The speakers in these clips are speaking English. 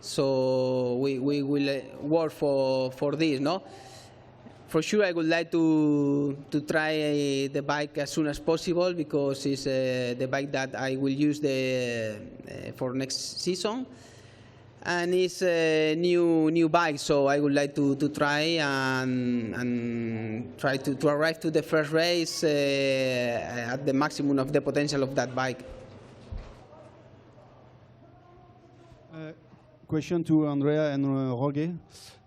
So we will work for this, no? For sure, I would like to try the bike as soon as possible because it's the bike that I will use for next season, and it's a new bike. So I would like to try and try to arrive to the first race at the maximum of the potential of that bike. Question to Andrea and Roger.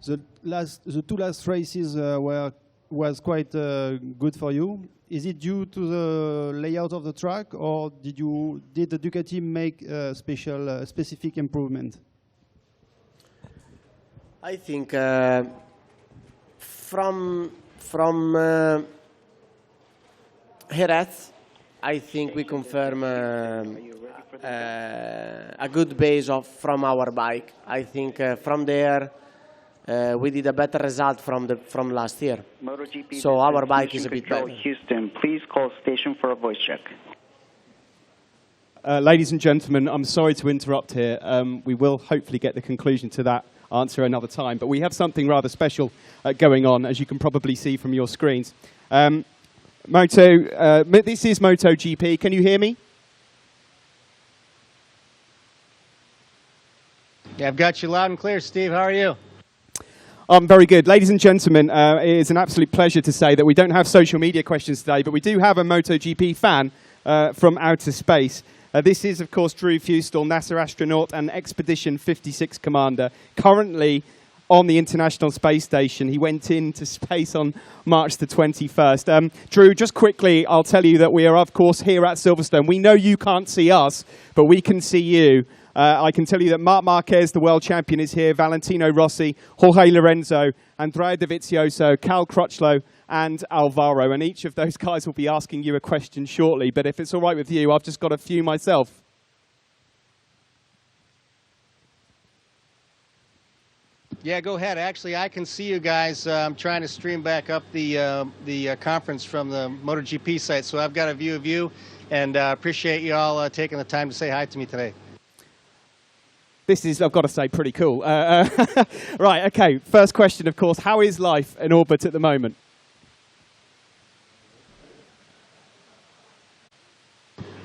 The two last races was quite good for you. Is it due to the layout of the track, or did the Ducati make a specific improvement? I think from Jerez, I think we confirm a good base from our bike. I think from there we did a better result from last year. MotoGP, so our bike is a bit better. Houston, please call station for a voice check. Ladies and gentlemen, I'm sorry to interrupt here. We will hopefully get the conclusion to that answer another time, but we have something rather special going on, as you can probably see from your screens. This is MotoGP. Can you hear me? Yeah, I've got you loud and clear, Steve. How are you? I'm very good. Ladies and gentlemen, it is an absolute pleasure to say that we don't have social media questions today, but we do have a MotoGP fan from outer space. This is, of course, Drew Feustel, NASA astronaut and Expedition 56 commander, currently on the International Space Station. He went into space on March the 21st. Drew, just quickly, I'll tell you that we are, of course, here at Silverstone. We know you can't see us, but we can see you. I can tell you that Marc Marquez, the world champion, is here, Valentino Rossi, Jorge Lorenzo, Andrea Dovizioso, Cal Crutchlow, and Alvaro. And each of those guys will be asking you a question shortly. But if it's all right with you, I've just got a few myself. Yeah, go ahead. Actually, I can see you guys. I'm trying to stream back up the conference from the MotoGP site, so I've got a view of you, and appreciate you all taking the time to say hi to me today. This is, I've got to say, pretty cool. Right, okay, first question, of course. How is life in orbit at the moment?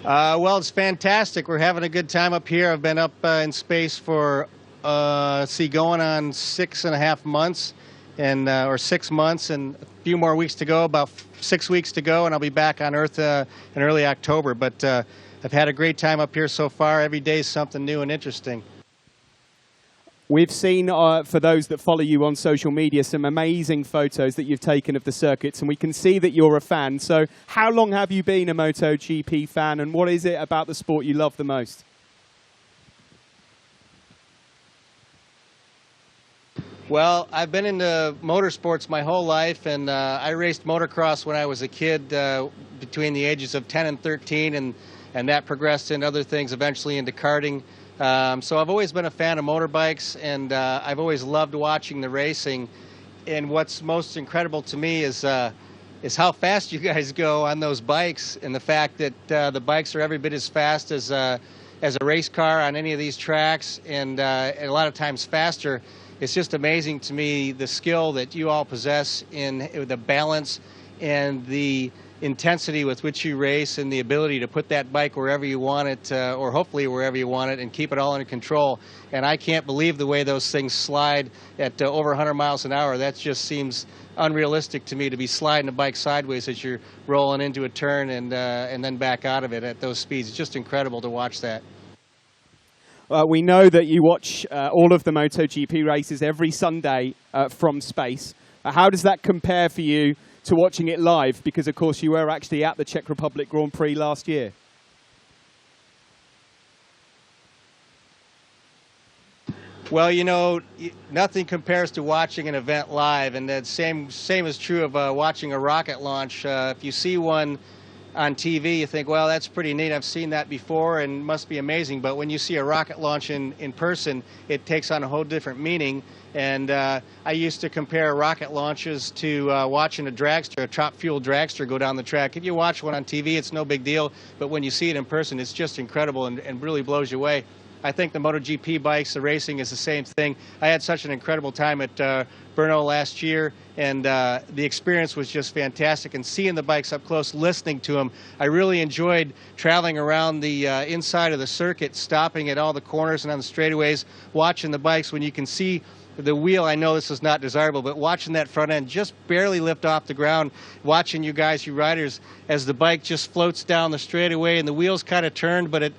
Well, it's fantastic. We're having a good time up here. I've been up in space for, going on 6.5 months, and or 6 months, and a few more weeks to go, about 6 weeks to go, and I'll be back on Earth in early October. But I've had a great time up here so far. Every day is something new and interesting. We've seen, for those that follow you on social media, some amazing photos that you've taken of the circuits, and we can see that you're a fan. So how long have you been a MotoGP fan, and what is it about the sport you love the most? Well, I've been into motorsports my whole life, and I raced motocross when I was a kid between the ages of 10 and 13, and that progressed into other things, eventually into karting. So I've always been a fan of motorbikes, and I've always loved watching the racing. And what's most incredible to me is how fast you guys go on those bikes, and the fact that the bikes are every bit as fast as a race car on any of these tracks, and a lot of times faster. It's just amazing to me the skill that you all possess in the balance and the intensity with which you race, and the ability to put that bike wherever you want it, or hopefully wherever you want it, and keep it all under control. And I can't believe the way those things slide at over 100 miles an hour. That just seems unrealistic to me, to be sliding a bike sideways as you're rolling into a turn and then back out of it at those speeds. It's just incredible to watch that. We know that you watch all of the MotoGP races every Sunday from space. How does that compare for you to watching it live? Because, of course, you were actually at the Czech Republic Grand Prix last year. Well, you know, nothing compares to watching an event live, and that same is true of watching a rocket launch. If you see one on TV, you think, well, that's pretty neat. I've seen that before and must be amazing. But when you see a rocket launch in person, it takes on a whole different meaning. And I used to compare rocket launches to watching a dragster, a top-fuel dragster, go down the track. If you watch one on TV, it's no big deal. But when you see it in person, it's just incredible and really blows you away. I think the MotoGP bikes, the racing is the same thing. I had such an incredible time at Brno last year, and the experience was just fantastic. And seeing the bikes up close, listening to them, I really enjoyed traveling around the inside of the circuit, stopping at all the corners and on the straightaways, watching the bikes. When you can see the wheel, I know this is not desirable, but watching that front end just barely lift off the ground, watching you guys, you riders, as the bike just floats down the straightaway and the wheels kind of turn, but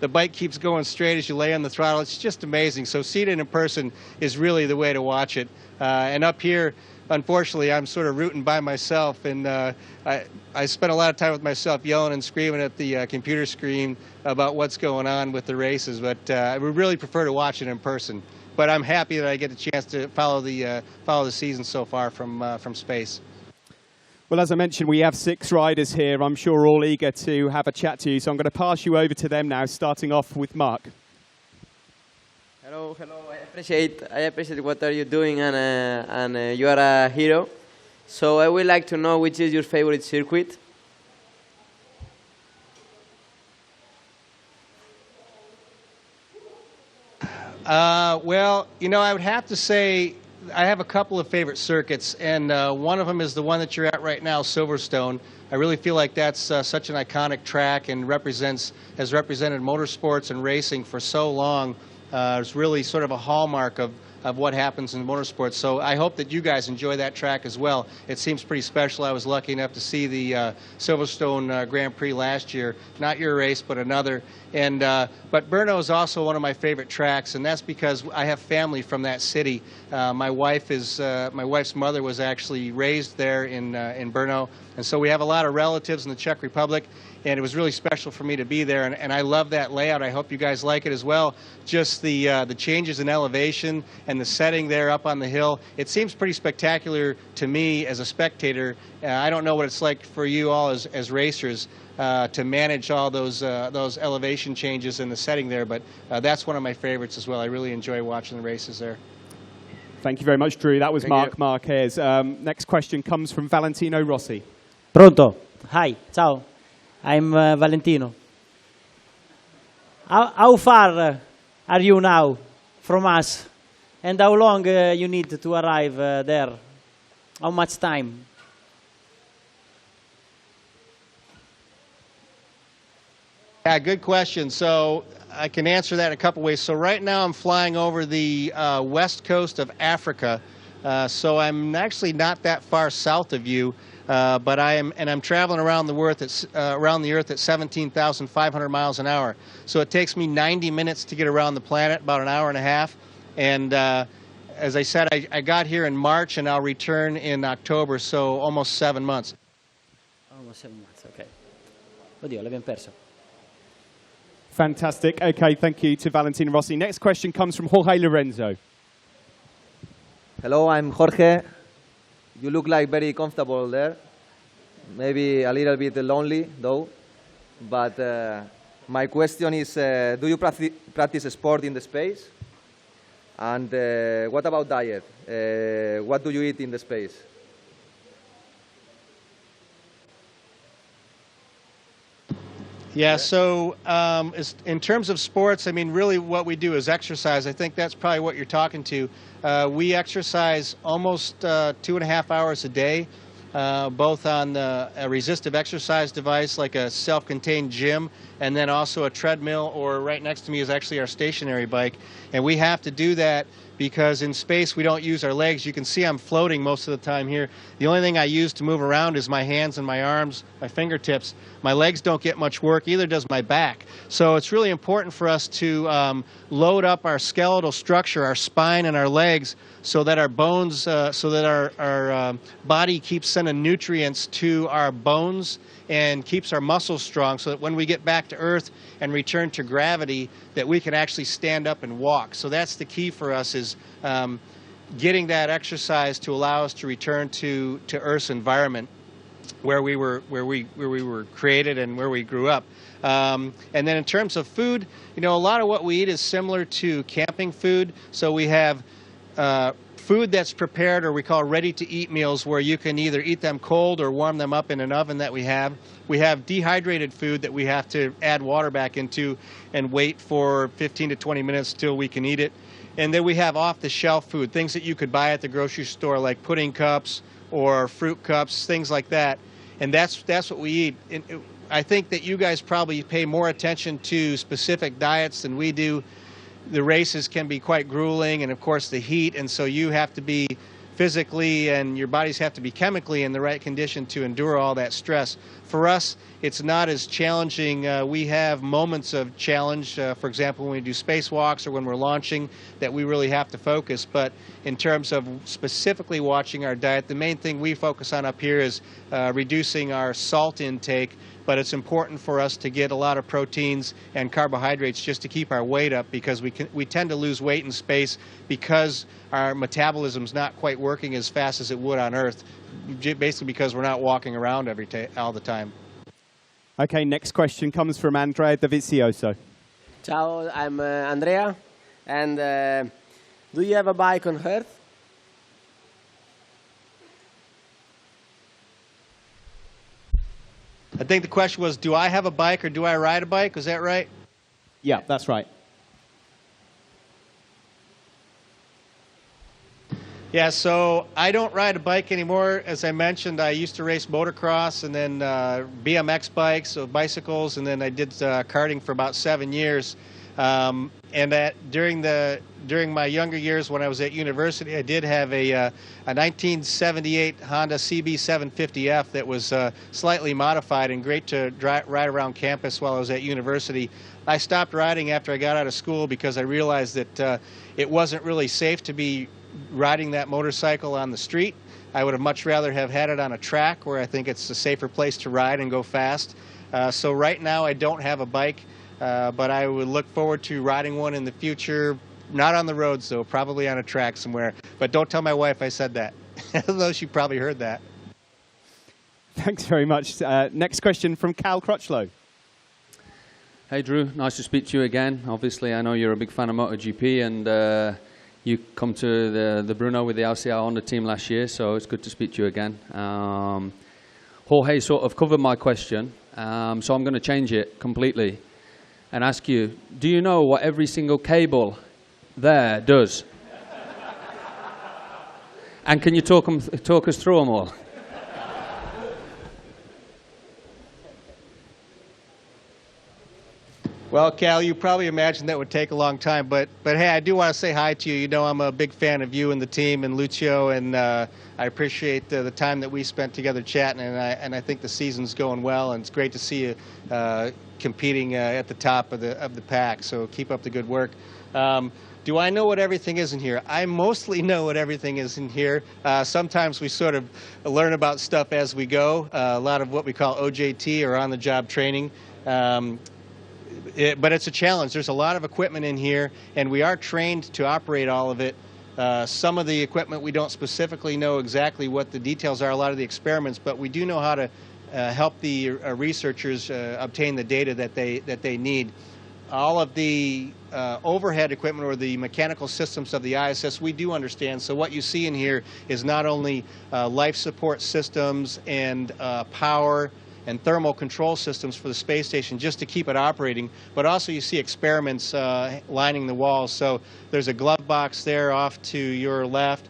the bike keeps going straight as you lay on the throttle. It's just amazing. So seeing it in person is really the way to watch it. And up here, unfortunately, I'm sort of rooting by myself, and I spent a lot of time with myself yelling and screaming at the computer screen about what's going on with the races, but I would really prefer to watch it in person. But I'm happy that I get a chance to follow the season so far from space. Well, as I mentioned, we have 6 riders here. I'm sure all eager to have a chat to you, so I'm going to pass you over to them now, starting off with Mark. Hello. I appreciate what are you doing, and you are a hero. So I would like to know which is your favorite circuit. Well, you know, I would have to say I have a couple of favorite circuits, and one of them is the one that you're at right now, Silverstone. I really feel like that's such an iconic track and has represented motorsports and racing for so long. It's really sort of a hallmark of what happens in motorsports. So I hope that you guys enjoy that track as well. It seems pretty special. I was lucky enough to see the Silverstone Grand Prix last year. Not your race, but another. And but Brno is also one of my favorite tracks, and that's because I have family from that city. My wife's mother was actually raised there in Brno, and so we have a lot of relatives in the Czech Republic. And it was really special for me to be there, and I love that layout. I hope you guys like it as well. Just the changes in elevation and the setting there up on the hill. It seems pretty spectacular to me as a spectator. I don't know what it's like for you all as racers to manage all those elevation changes in the setting there, but that's one of my favorites as well. I really enjoy watching the races there. Thank you very much, Drew. That was Marc Marquez. Next question comes from Valentino Rossi. Pronto? Hi, ciao. I'm Valentino. How far are you now from us? And how long you need to arrive there? How much time? Yeah, good question. So I can answer that in a couple ways. So right now I'm flying over the west coast of Africa. So I'm actually not that far south of you. But I'm traveling around the Earth at 17,500 miles an hour. So it takes me 90 minutes to get around the planet, about an hour and a half. And as I said, I got here in March, and I'll return in October, so almost 7 months. Almost 7 months, okay. Oddio, l'abbiamo perso. Fantastic. Okay, thank you to Valentino Rossi. Next question comes from Jorge Lorenzo. Hello, I'm Jorge. You look like very comfortable there. Maybe a little bit lonely, though. But my question is, do you practice sport in the space? And what about diet? What do you eat in the space? Yeah, so in terms of sports, I mean, really what we do is exercise. I think that's probably what you're talking to. We exercise almost 2.5 hours a day, both on a resistive exercise device like a self-contained gym, and then also a treadmill, or right next to me is actually our stationary bike. And we have to do that because in space we don't use our legs. You can see I'm floating most of the time here. The only thing I use to move around is my hands and my arms, my fingertips. My legs don't get much work, either does my back. So it's really important for us to load up our skeletal structure, our spine and our legs, so that our bones, so that our body keeps sending nutrients to our bones and keeps our muscles strong, so that when we get back to Earth and return to gravity, that we can actually stand up and walk. So that's the key for us, is getting that exercise to allow us to return to Earth's environment, where we were created and where we grew up. And then in terms of food, you know, a lot of what we eat is similar to camping food. So we have food that's prepared, or we call ready-to-eat meals, where you can either eat them cold or warm them up in an oven that we have. We have dehydrated food that we have to add water back into and wait for 15 to 20 minutes till we can eat it. And then we have off-the-shelf food, things that you could buy at the grocery store, like pudding cups or fruit cups, things like that. And that's what we eat. And I think that you guys probably pay more attention to specific diets than we do. The races can be quite grueling, and of course the heat, and so you have to be physically and your bodies have to be chemically in the right condition to endure all that stress. For us, it's not as challenging. We have moments of challenge, for example, when we do spacewalks or when we're launching, that we really have to focus. But in terms of specifically watching our diet, the main thing we focus on up here is reducing our salt intake. But it's important for us to get a lot of proteins and carbohydrates just to keep our weight up, because we tend to lose weight in space because our metabolism's not quite working as fast as it would on Earth, basically because we're not walking around all the time. Okay, next question comes from Andrea Dovizioso. Ciao, I'm Andrea, and do you have a bike on Earth? I think the question was, do I have a bike or do I ride a bike? Was that right? Yeah, that's right. Yeah, so I don't ride a bike anymore. As I mentioned, I used to race motocross and then BMX bikes, so bicycles, and then I did karting for about 7 years. And during my younger years when I was at university, I did have a 1978 Honda CB750F that was slightly modified and great to ride around campus while I was at university. I stopped riding after I got out of school because I realized that it wasn't really safe to be riding that motorcycle on the street. I would have much rather have had it on a track where I think it's a safer place to ride and go fast. So right now I don't have a bike. But I would look forward to riding one in the future, not on the roads though, probably on a track somewhere. But don't tell my wife I said that, although she probably heard that. Thanks very much. Next question from Cal Crutchlow. Hey Drew, nice to speak to you again. Obviously I know you're a big fan of MotoGP, and you come to the Brno with the LCR Honda team last year, so it's good to speak to you again. Jorge sort of covered my question, so I'm going to change it completely and ask you, do you know what every single cable there does? And can you talk us through them all? Well, Cal, you probably imagined that would take a long time, but hey, I do want to say hi to you. You know I'm a big fan of you and the team and Lucio, and I appreciate the time that we spent together chatting, and I think the season's going well, and it's great to see you competing at the top of the pack, so keep up the good work. Do I know what everything is in here? I mostly know what everything is in here. Sometimes we sort of learn about stuff as we go, a lot of what we call OJT, or on-the-job training. But it's a challenge. There's a lot of equipment in here, and we are trained to operate all of it. Some of the equipment we don't specifically know exactly what the details are, a lot of the experiments, but we do know how to help the researchers obtain the data that they need. All of the overhead equipment, or the mechanical systems of the ISS, we do understand. So what you see in here is not only life support systems and power and thermal control systems for the space station just to keep it operating, but also you see experiments lining the walls. So there's a glove box there off to your left.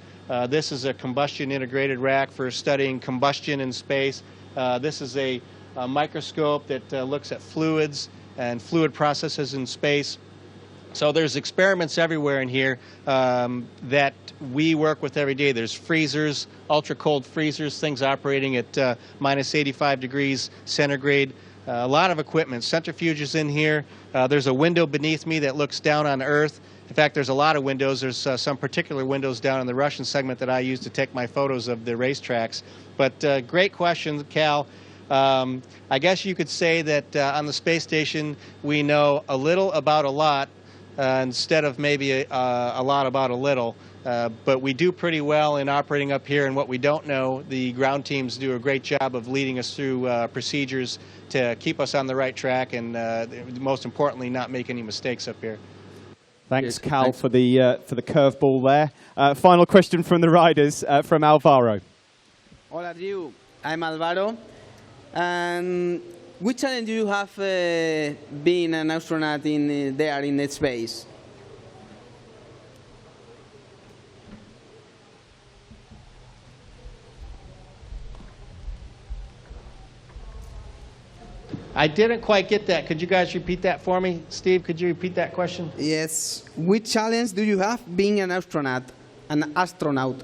This is a combustion integrated rack for studying combustion in space. This is a microscope that looks at fluids and fluid processes in space. So there's experiments everywhere in here that we work with every day. There's freezers, ultra cold freezers, things operating at minus 85 degrees centigrade. A lot of equipment, centrifuges in here. There's a window beneath me that looks down on Earth. In fact, there's a lot of windows. There's some particular windows down in the Russian segment that I use to take my photos of the racetracks. But great question, Cal. I guess you could say that on the space station we know a little about a lot, instead of maybe a lot about a little. But we do pretty well in operating up here, and what we don't know, the ground teams do a great job of leading us through procedures to keep us on the right track, and most importantly, not make any mistakes up here. Thanks, Cheers. Cal, Thanks. for the curveball there. Final question from the riders, from Alvaro. Hola, Drew. I'm Alvaro. And which challenge do you have being an astronaut in there in the space? I didn't quite get that. Could you guys repeat that for me? Steve, could you repeat that question? Yes. Which challenge do you have being an astronaut? An astronaut.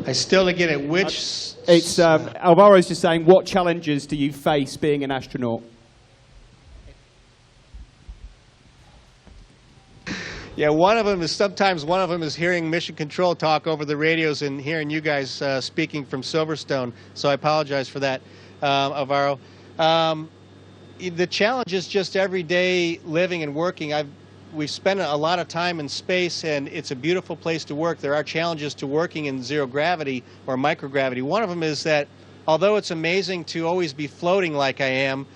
I still didn't get it. Which? It's Alvaro's just saying, what challenges do you face being an astronaut? Yeah, one of them is hearing mission control talk over the radios and hearing you guys speaking from Silverstone. So I apologize for that, Alvaro. The challenge is just everyday living and working. We've spent a lot of time in space, and it's a beautiful place to work. There are challenges to working in zero gravity or microgravity. One of them is that although it's amazing to always be floating like I am,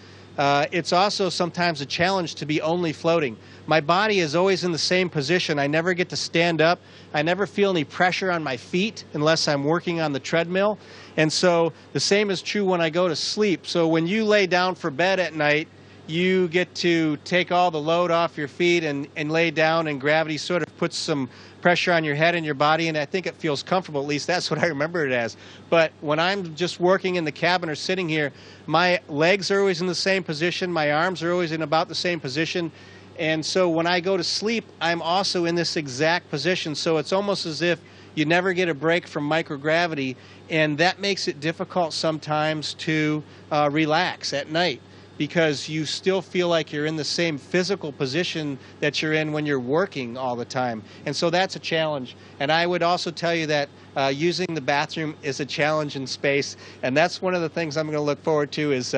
it's also sometimes a challenge to be only floating. My body is always in the same position. I never get to stand up. I never feel any pressure on my feet unless I'm working on the treadmill. And so the same is true when I go to sleep. So when you lay down for bed at night, you get to take all the load off your feet and lay down, and gravity sort of puts some pressure on your head and your body, and I think it feels comfortable. At least that's what I remember it as. But when I'm just working in the cabin or sitting here, my legs are always in the same position, my arms are always in about the same position, and so when I go to sleep, I'm also in this exact position. So it's almost as if you never get a break from microgravity, and that makes it difficult sometimes to relax at night, because you still feel like you're in the same physical position that you're in when you're working all the time. And so that's a challenge. And I would also tell you that using the bathroom is a challenge in space. And that's one of the things I'm going to look forward to is,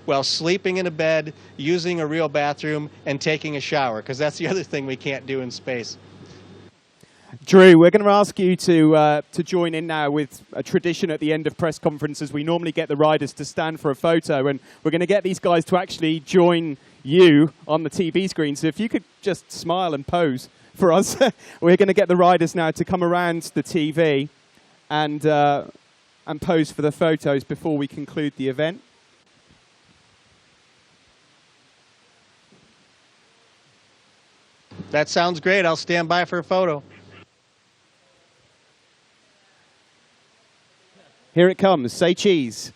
well, sleeping in a bed, using a real bathroom, and taking a shower, because that's the other thing we can't do in space. Drew, we're going to ask you to join in now with a tradition at the end of press conferences. We normally get the riders to stand for a photo, and we're going to get these guys to actually join you on the TV screen. So if you could just smile and pose for us. We're going to get the riders now to come around the TV and pose for the photos before we conclude the event. That sounds great. I'll stand by for a photo. Here it comes. Say cheese.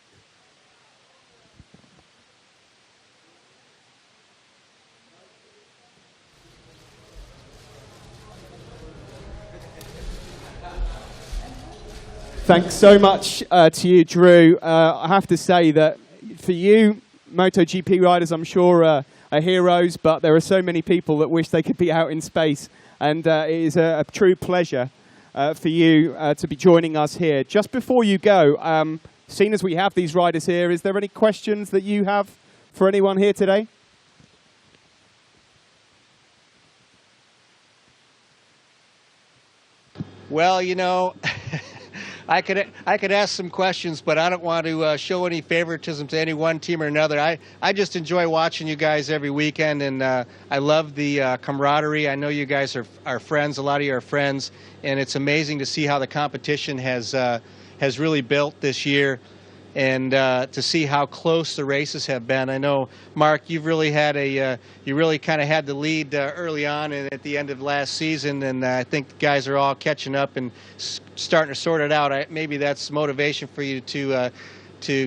Thanks so much to you, Drew. I have to say that for you, MotoGP riders, I'm sure are heroes, but there are so many people that wish they could be out in space. And it is a true pleasure for you to be joining us here. Just before you go, seeing as we have these riders here, is there any questions that you have for anyone here today? Well, you know, I could ask some questions, but I don't want to show any favoritism to any one team or another. I just enjoy watching you guys every weekend, and I love the camaraderie. I know you guys are friends. A lot of you are friends, and it's amazing to see how the competition has really built this year, and to see how close the races have been. I know, Mark, you've really had you really kind of had the lead early on and at the end of last season, and I think the guys are all catching up and starting to sort it out. Maybe that's motivation for you to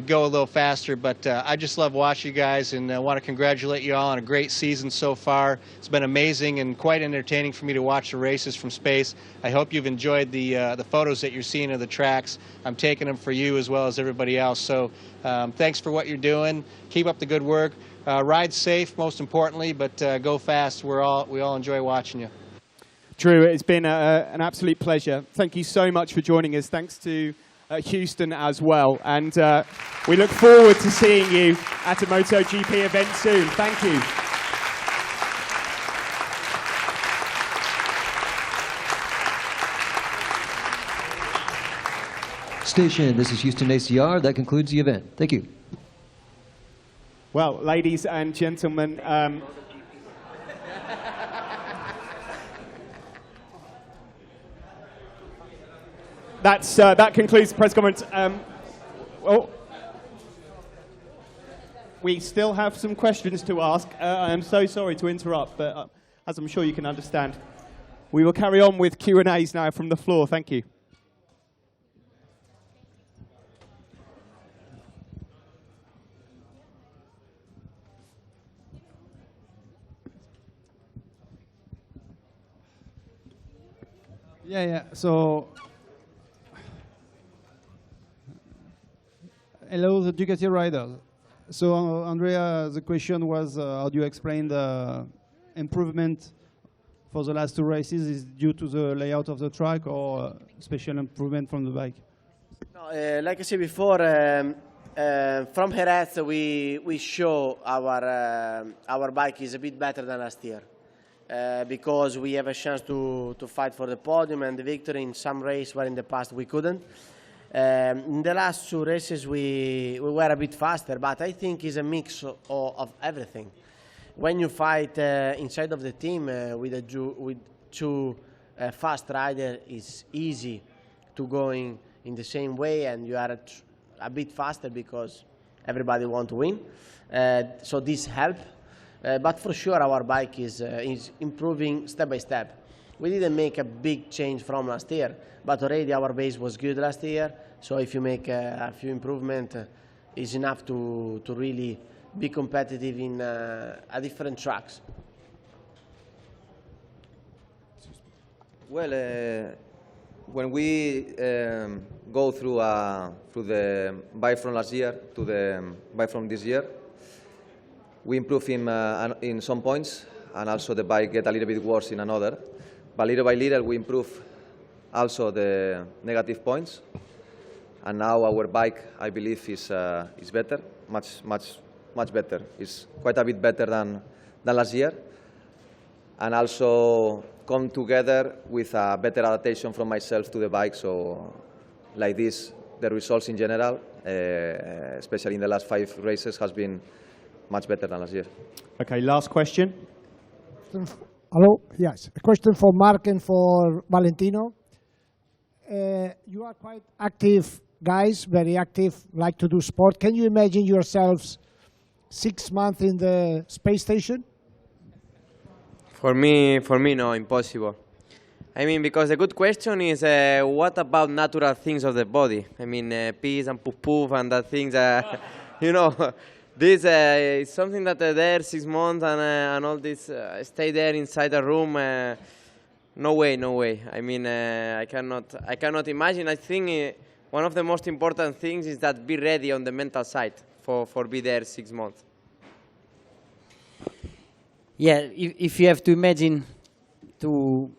go a little faster, but I just love watching you guys, and I want to congratulate you all on a great season so far. It's been amazing and quite entertaining for me to watch the races from space. I hope you've enjoyed the photos that you're seeing of the tracks. I'm taking them for you as well as everybody else. So thanks for what you're doing. Keep up the good work. Ride safe, most importantly, but go fast. We all enjoy watching you. Drew, it's been an absolute pleasure. Thank you so much for joining us. Thanks to Houston as well. And we look forward to seeing you at a MotoGP event soon. Thank you. Station, this is Houston ACR. That concludes the event. Thank you. Well, ladies and gentlemen, that concludes the press conference. We still have some questions to ask. I am so sorry to interrupt, but as I'm sure you can understand, we will carry on with Q&As now from the floor. Thank you. Yeah. So, hello, the Ducati riders. So, Andrea, the question was, how do you explain the improvement for the last two races? Is it due to the layout of the track or special improvement from the bike? No, like I said before, from Jerez we show our bike is a bit better than last year. Because we have a chance to fight for the podium and the victory in some race where in the past we couldn't. In the last two races we were a bit faster, but I think it's a mix of everything. When you fight inside of the team with two fast riders, it's easy to go in the same way, and you are a bit faster because everybody wants to win. So this helps. But for sure our bike is improving step by step. We didn't make a big change from last year, but already our base was good last year, so if you make a few improvements, it's enough to really be competitive in a different tracks. Well, when we go through the bike from last year to the bike from this year, we improve in some points, and also the bike get a little bit worse in another. But little by little, we improve also the negative points. And now our bike, I believe, is better, much better. It's quite a bit better than last year. And also come together with a better adaptation from myself to the bike. So like this, the results in general, especially in the last 5 races, has been much better than last year. Okay, last question. Hello, yes. A question for Mark and for Valentino. You are quite active guys, very active, like to do sport. Can you imagine yourselves 6 months in the space station? For me, no, impossible. I mean, because the good question is, what about natural things of the body? I mean, pees and poof and that things, you know. This is something that there 6 months and all this, stay there inside a room. No way. I mean, I cannot imagine. I think one of the most important things is that be ready on the mental side for be there 6 months. Yeah, if you have to imagine to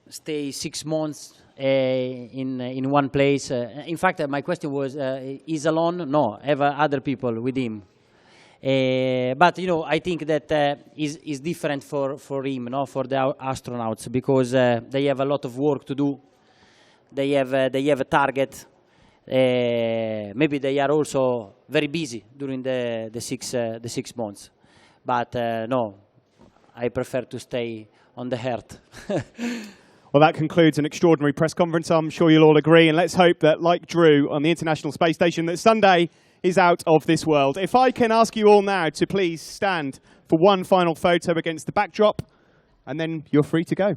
stay 6 months in one place. In fact, my question was, is alone? No, have other people with him. But you know, I think that is different for him, no, for the astronauts, because they have a lot of work to do. They have a target. Maybe they are also very busy during the 6 months. But no, I prefer to stay on the Earth. Well, that concludes an extraordinary press conference. I'm sure you'll all agree, and let's hope that, like Drew on the International Space Station, that Sunday is out of this world. If I can ask you all now to please stand for one final photo against the backdrop, and then you're free to go.